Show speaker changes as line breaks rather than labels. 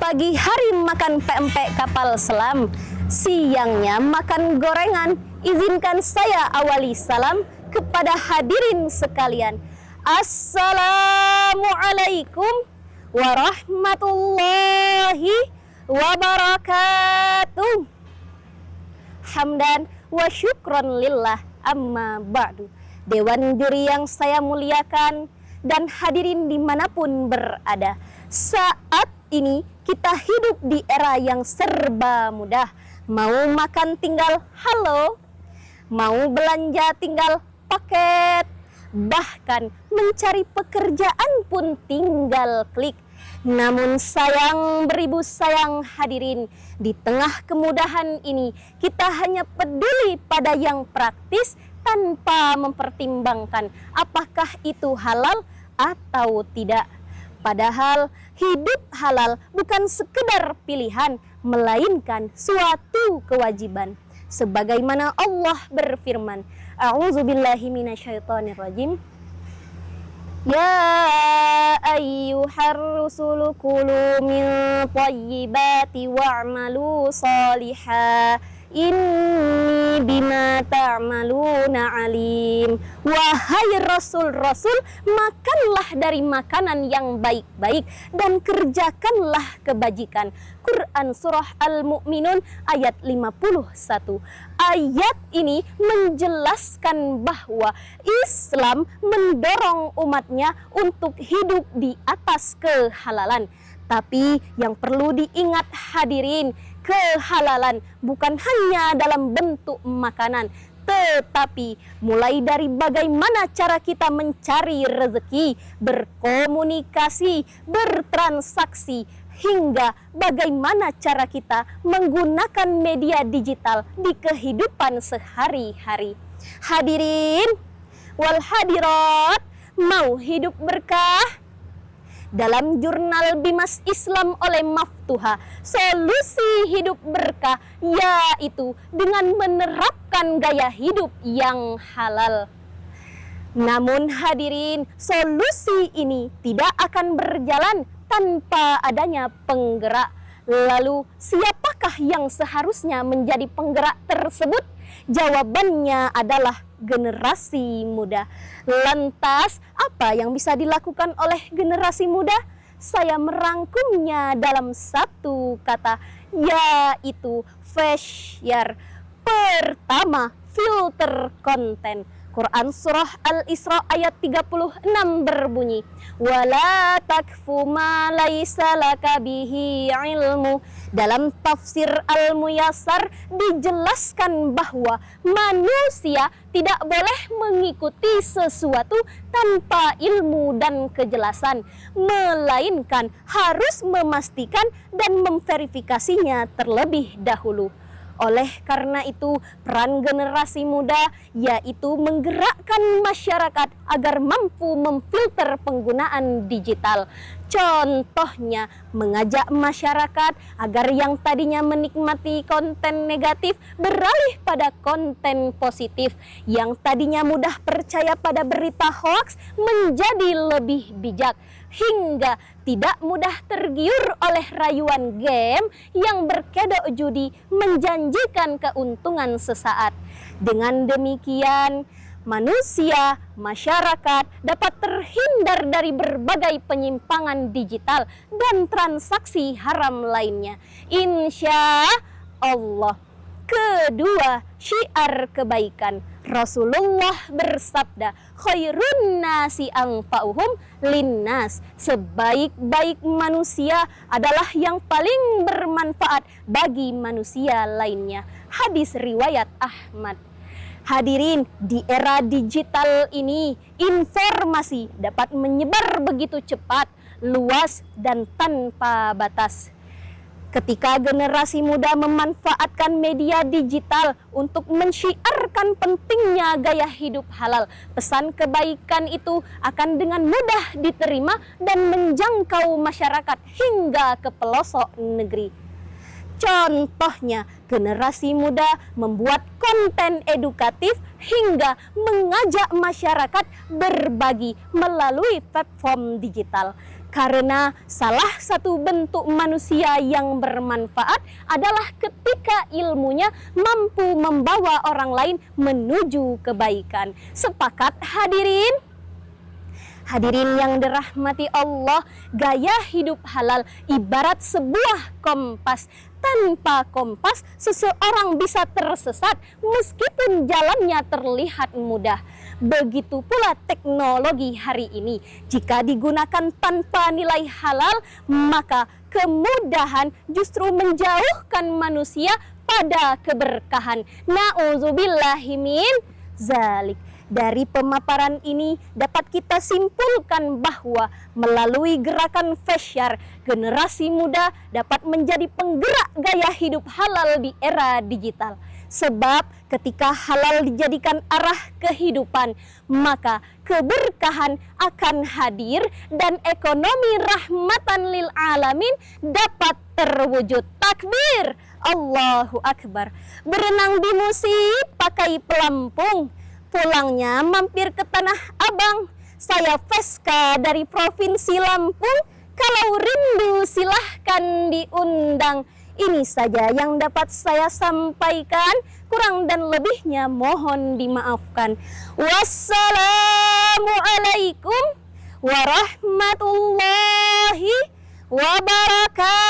Pagi hari makan pempek kapal selam, siangnya makan gorengan. Izinkan saya awali salam kepada hadirin sekalian. Assalamualaikum warahmatullahi wabarakatuh. Hamdan wa syukron lillah, amma ba'du. Dewan juri yang saya muliakan dan hadirin dimanapun berada, saat ini kita hidup di era yang serba mudah. Mau makan tinggal halo, mau belanja tinggal paket, bahkan mencari pekerjaan pun tinggal klik. Namun sayang beribu sayang hadirin, di tengah kemudahan ini kita hanya peduli pada yang praktis tanpa mempertimbangkan apakah itu halal atau tidak. Padahal hidup halal bukan sekedar pilihan, melainkan suatu kewajiban. Sebagaimana Allah berfirman, A'udzubillahi minasyaitonirrajim. Ya ayyuhar rusulu kulu min thayyibati wa'malu salihah, inni bima ta'maluna alim. Wahai Rasul-Rasul, makanlah dari makanan yang baik-baik dan kerjakanlah kebajikan. Quran Surah Al-Mu'minun ayat 51. Ayat ini menjelaskan bahwa Islam mendorong umatnya untuk hidup di atas kehalalan. Tapi yang perlu diingat hadirin, kehalalan bukan hanya dalam bentuk makanan, tetapi mulai dari bagaimana cara kita mencari rezeki, berkomunikasi, bertransaksi, hingga bagaimana cara kita menggunakan media digital di kehidupan sehari-hari. Hadirin wal hadirat, mau hidup berkah? Dalam jurnal Bimas Islam oleh Maftuha, solusi hidup berkah yaitu dengan menerapkan gaya hidup yang halal. Namun hadirin, solusi ini tidak akan berjalan tanpa adanya penggerak. Lalu siapakah yang seharusnya menjadi penggerak tersebut? Jawabannya adalah generasi muda. Lantas, apa yang bisa dilakukan oleh generasi muda? Saya merangkumnya dalam satu kata, yaitu share. Pertama, filter konten. Quran Surah Al-Isra ayat 36 berbunyi, wala takfu ma laisa laka bihi ilmu. Dalam tafsir Al-Muyassar dijelaskan bahwa manusia tidak boleh mengikuti sesuatu tanpa ilmu dan kejelasan, melainkan harus memastikan dan memverifikasinya terlebih dahulu. Oleh karena itu, peran generasi muda yaitu menggerakkan masyarakat agar mampu memfilter penggunaan digital. Contohnya, mengajak masyarakat agar yang tadinya menikmati konten negatif beralih pada konten positif, yang tadinya mudah percaya pada berita hoaks menjadi lebih bijak, hingga tidak mudah tergiur oleh rayuan game yang berkedok judi menjanjikan keuntungan sesaat. Dengan demikian, manusia, masyarakat dapat terhindar dari berbagai penyimpangan digital dan transaksi haram lainnya, insya Allah. Kedua, syiar kebaikan. Rasulullah bersabda, khairun nasi anfa'uhum linnas. Sebaik-baik manusia adalah yang paling bermanfaat bagi manusia lainnya. Hadis riwayat Ahmad. Hadirin, di era digital ini, informasi dapat menyebar begitu cepat, luas, dan tanpa batas. Ketika generasi muda memanfaatkan media digital untuk mensyiarkan pentingnya gaya hidup halal, pesan kebaikan itu akan dengan mudah diterima dan menjangkau masyarakat hingga ke pelosok negeri. Contohnya, generasi muda membuat konten edukatif hingga mengajak masyarakat berbagi melalui platform digital. Karena salah satu bentuk manusia yang bermanfaat adalah ketika ilmunya mampu membawa orang lain menuju kebaikan. Sepakat hadirin? Hadirin yang dirahmati Allah, gaya hidup halal ibarat sebuah kompas. Tanpa kompas, seseorang bisa tersesat meskipun jalannya terlihat mudah. Begitu pula teknologi hari ini. Jika digunakan tanpa nilai halal, maka kemudahan justru menjauhkan manusia pada keberkahan. Na'udzubillahi min zalik. Dari pemaparan ini dapat kita simpulkan bahwa melalui gerakan Fesyar, generasi muda dapat menjadi penggerak gaya hidup halal di era digital. Sebab ketika halal dijadikan arah kehidupan, maka keberkahan akan hadir dan ekonomi rahmatan lil alamin dapat terwujud. Takbir, Allahu Akbar. Berenang di musim pakai pelampung, pulangnya mampir ke Tanah Abang. Saya Veska dari Provinsi Lampung. Kalau rindu silahkan diundang. Ini saja yang dapat saya sampaikan. Kurang dan lebihnya mohon dimaafkan. Wassalamualaikum warahmatullahi wabarakatuh.